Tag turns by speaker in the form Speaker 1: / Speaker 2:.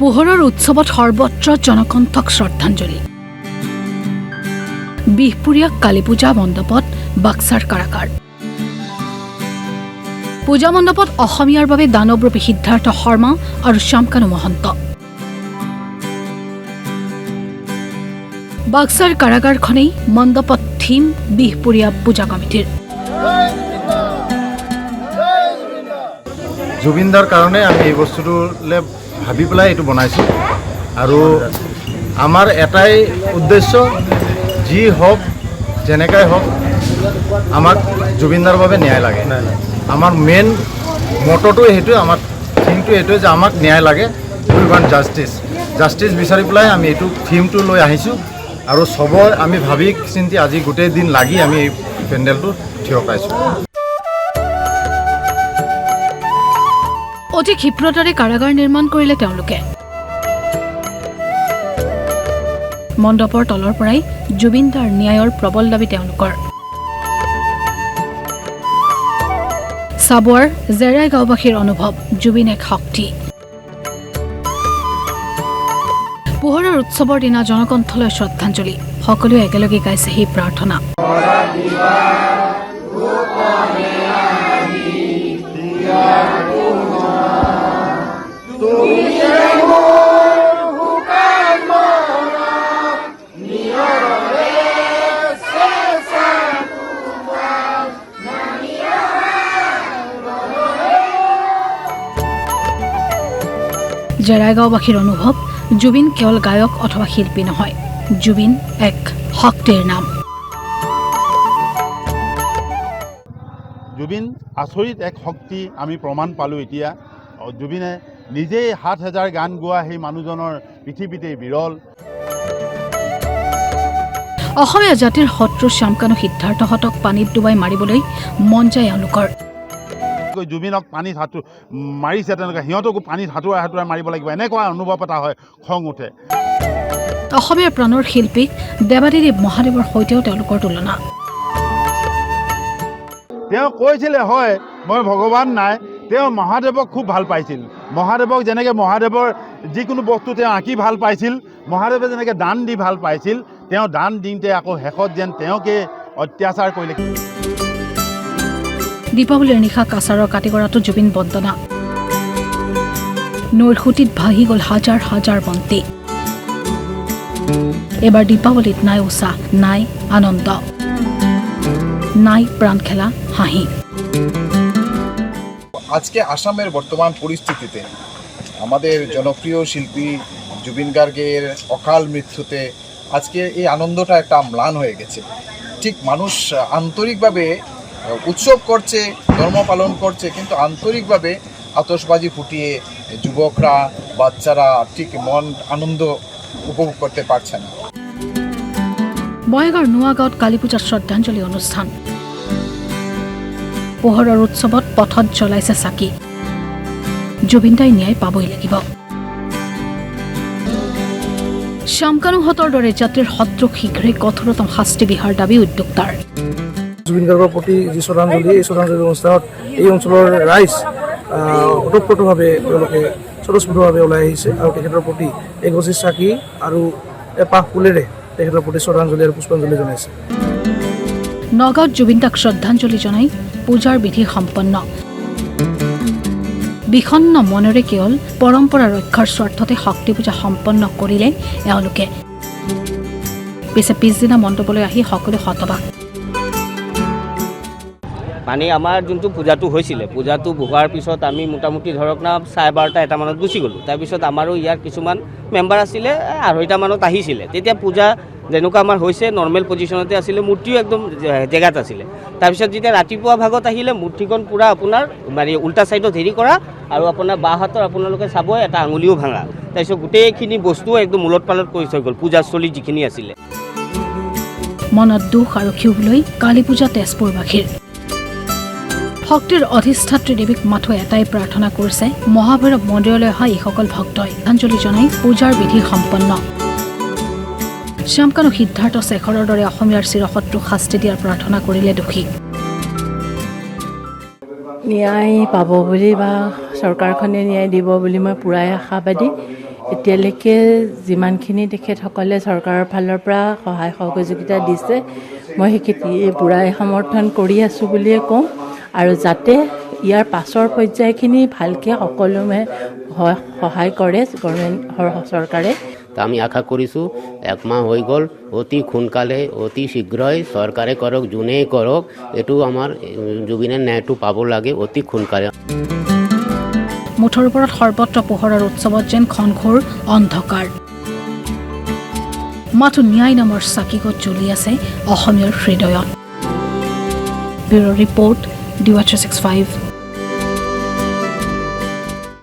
Speaker 1: পোহৰৰ উৎসৱত সৰ্বত্ৰ জনকণ্ঠক শ্ৰদ্ধাঞ্জলি। বিহপুৰীয়া কালী পূজা মণ্ডপত বাক্সাৰ কাৰাগাৰ। পূজা মণ্ডপত অসমীয়াৰ বাবে দানৱৰূপী সিদ্ধাৰ্থ শৰ্মা আৰু শ্যামকানু মহন্ত। বাক্সাৰ কাৰাগাৰখনেই মণ্ডপত থিম বিহপুৰীয়া পূজা কমিটিৰ।
Speaker 2: জুবিনদাৰ কাৰণে আমি এই বস্তুটোলৈ ভাবি পেলাই এইটো বনাইছোঁ আৰু আমাৰ এটাই উদ্দেশ্য, যি হওক যেনেকাই হওক আমাক জুবিনদাৰ বাবে ন্যায় লাগে। আমাৰ মেইন মটটো সেইটোৱে, আমাৰ থিমটো এইটোৱে যে আমাক ন্যায় লাগে। উই ৱান্ট জাষ্টিছ বিচাৰি পেলাই আমি এইটো থিমটো লৈ আহিছোঁ আৰু চবৰ আমি ভাবি চিন্তি আজি গোটেই দিন লাগি আমি এই পেণ্ডেলটো থিয় পাইছোঁ।
Speaker 1: অতি ক্ষিপ্ৰতাৰে কাৰাগাৰ নিৰ্মাণ কৰিলে তেওঁলোকে। মণ্ডপৰ তলৰ পৰাই জুবিনদাৰ ন্যায়ৰ প্ৰবল দাবী তেওঁলোকৰ। চাবুৱাৰ জেৰাই গাঁওবাসীৰ অনুভৱ, জুবিন এক শক্তি। পোহৰৰ উৎসৱৰ দিনা জনকণ্ঠলৈ শ্ৰদ্ধাঞ্জলি, সকলোৱে একেলগে গাইছে সেই প্ৰাৰ্থনা। জেৰাই গাঁওবাসীৰ অনুভৱ, জুবিন কেৱল গায়ক অথবা শিল্পী নহয়, জুবিন এক শক্তিৰ নাম।
Speaker 3: জুবিন আচৰিত এক শক্তি আমি প্ৰমাণ পালোঁ এতিয়া। জুবিনে নিজেই ৭,০০০ গান গোৱা সেই মানুহজনৰ পৃথিৱীতেই বিৰল।
Speaker 1: অসমীয়া জাতিৰ শত্ৰু শ্যামকানু সিদ্ধাৰ্থহঁতক পানীত ডুবাই মাৰিবলৈ মন যায় এওঁলোকৰ।
Speaker 3: জুবিনক পানীত মাৰিছে, তেনেকৈ সিহঁতকো পানীত সাঁতোৰাই মাৰিব লাগিব, এনেকুৱা অনুভৱ এটা হয়, খং উঠে।
Speaker 1: অসমীয়াৰ প্ৰাণৰ শিল্পীক দেৱাদিদেৱ মহাদেৱৰ সৈতেও তেওঁলোকৰ তুলনা।
Speaker 3: তেওঁ কৈছিলে হয় মই ভগৱান নাই, তেওঁ মহাদেৱক খুব ভাল পাইছিল। মহাদেৱক যেনেকৈ মহাদেৱৰ যিকোনো বস্তু তেওঁ আঁকি ভাল পাইছিল, মহাদেৱে যেনেকৈ দান দি ভাল পাইছিল, তেওঁ দান দিওঁতে আকৌ শেষত যেন তেওঁকে অত্যাচাৰ কৰিলে।
Speaker 1: দীপাৱলীৰ নিশা কাছাৰৰ কাটিগড়াতো জুবিন বন্দনা। নৈৰ সুঁতিত ভাহি গ'ল হাজাৰ হাজাৰ বন্তি। এবাৰ দীপাৱলীত নাই উৎসাহ, নাই আনন্দ, নাই প্রাণ খেলা হাঁহি।
Speaker 4: আজকে আসামের বর্তমান পরিস্থিতিতে আমাদের জনপ্রিয় শিল্পী জুবিন গার্গের অকাল মৃত্যুতে আজকে এই আনন্দটা একটা ম্লান হয়ে গেছে। ঠিক মানুষ আন্তরিকভাবে উৎসব করছে, ধর্ম পালন করছে, কিন্তু আন্তরিকভাবে আতশবাজি ফুটিয়ে যুবকরা, বাচ্চারা ঠিক মন আনন্দ উপভোগ করতে পারছে না।
Speaker 1: বঙাইগাঁৱৰ নোয়াগাঁৱত কালী পূজাৰ শ্ৰদ্ধাঞ্জলি অনুষ্ঠান। পোহৰৰ উৎসৱত পথত জ্বলাইছে চাকি, জুবিনদাই ন্যায় পাবই লাগিব। শ্যামকানুহঁতৰ দৰে জাতিৰ শত্ৰুক শীঘ্ৰে কঠোৰতম শাস্তি বিহাৰ দাবী উদ্যোক্তাৰ।
Speaker 5: জুবিন গাৰ্গৰ প্ৰতি যি শ্ৰদ্ধাঞ্জলি, এই শ্ৰদ্ধাঞ্জলি অনুষ্ঠানত এই অঞ্চলৰ ৰাইজ ওতঃপ্ৰোতভাৱে তেওঁলোকে স্বতঃস্ফূৰ্তভাৱে ওলাই আহিছে আৰু তেখেতৰ প্ৰতি এগছি চাকি আৰু এপাহ ফুলেৰে তেখেতৰ প্ৰতি শ্ৰদ্ধাঞ্জলি আৰু পুষ্পাঞ্জলি জনাইছে।
Speaker 1: নগাঁৱত জুবিনদাক শ্ৰদ্ধাঞ্জলি জনাই পূজাৰ বিধি সম্পন্ন। বিষণ্ণ মনেৰে কেৱল পৰম্পৰা ৰক্ষাৰ স্বাৰ্থতে শক্তি পূজা সম্পন্ন কৰিলে এওঁলোকে। পিছদিনা মণ্ডপলৈ আহি সকলো হতবাক।
Speaker 6: মানে আমাৰ যোনটো পূজাটো হৈছিলে, পূজাটো হোৱাৰ পিছত আমি মোটামুটি ধৰক না 12:30 এটামানত গুচি গ'লোঁ। তাৰপিছত আমাৰো ইয়াৰ কিছুমান মেম্বাৰ আছিলে 2:30 আহিছিলে। তেতিয়া পূজা যেনেকুৱা আমাৰ হৈছে নৰ্মেল পজিশ্যনতে আছিলে, মূৰ্তিও একদম জেগাত আছিলে। তাৰপিছত যেতিয়া ৰাতিপুৱা ভাগত আহিলে মূৰ্তিখন পূৰা আপোনাৰ মানে উল্টা ছাইডত হেৰি কৰা আৰু আপোনাৰ বাওঁ হাতৰ আপোনালোকে চাব এটা আঙুলিও ভাঙা। তাৰপিছত গোটেইখিনি বস্তু একদম ওলট পালট কৰি থৈ গ'ল পূজাস্থলী যিখিনি আছিলে।
Speaker 1: মনত দুখ আৰু ক্ষোভলৈ কালী পূজা তেজপুৰবাসীৰ। শক্তিৰ অধিষ্ঠাত্ৰী দেৱীক মাথো এটাই প্ৰাৰ্থনা কৰিছে, মহাভৈৰৱ মন্দিৰলৈ অহা এইসকল ভক্তই শ্ৰদ্ধাঞ্জলি জনাই পূজাৰ বিধি সম্পন্ন। শ্যামকানু সিদ্ধাৰ্থ শেখৰৰ দৰে অসমীয়াৰ চিৰশত্ৰুক শাস্তি দিয়াৰ প্ৰাৰ্থনা কৰিলে দোষী।
Speaker 7: ন্যায় পাব বুলি বা চৰকাৰখনে ন্যায় দিব বুলি মই পুৰাই আশাবাদী। এতিয়ালৈকে যিমানখিনি তেখেতসকলে চৰকাৰৰ ফালৰ পৰা সহায় সহযোগিতা দিছে মই সেইখিনি পূৰাই সমৰ্থন কৰি আছোঁ বুলিয়ে কওঁ আৰু যাতে ইয়াৰ পাছৰ পৰ্যায়খিনি ভালকৈ সকলোৱে সহায় কৰে চৰকাৰে।
Speaker 8: আমি আশা কৰিছোঁ 1 মাহ হৈ গ'ল, অতি সোনকালে অতি শীঘ্ৰেই চৰকাৰে কৰক, যোনেই কৰক, এইটো আমাৰ জুবিনে ন্যায়টো পাব লাগে অতি সোনকালে।
Speaker 1: মুঠৰ ওপৰত সৰ্বত্ৰ পোহৰৰ উৎসৱত যেন ঘনঘোৰ অন্ধকাৰ। মাথো ন্যায় নামৰ চাকিগত জ্বলি আছে অসমীয়াৰ হৃদয়ত। Bureau' report, DY365।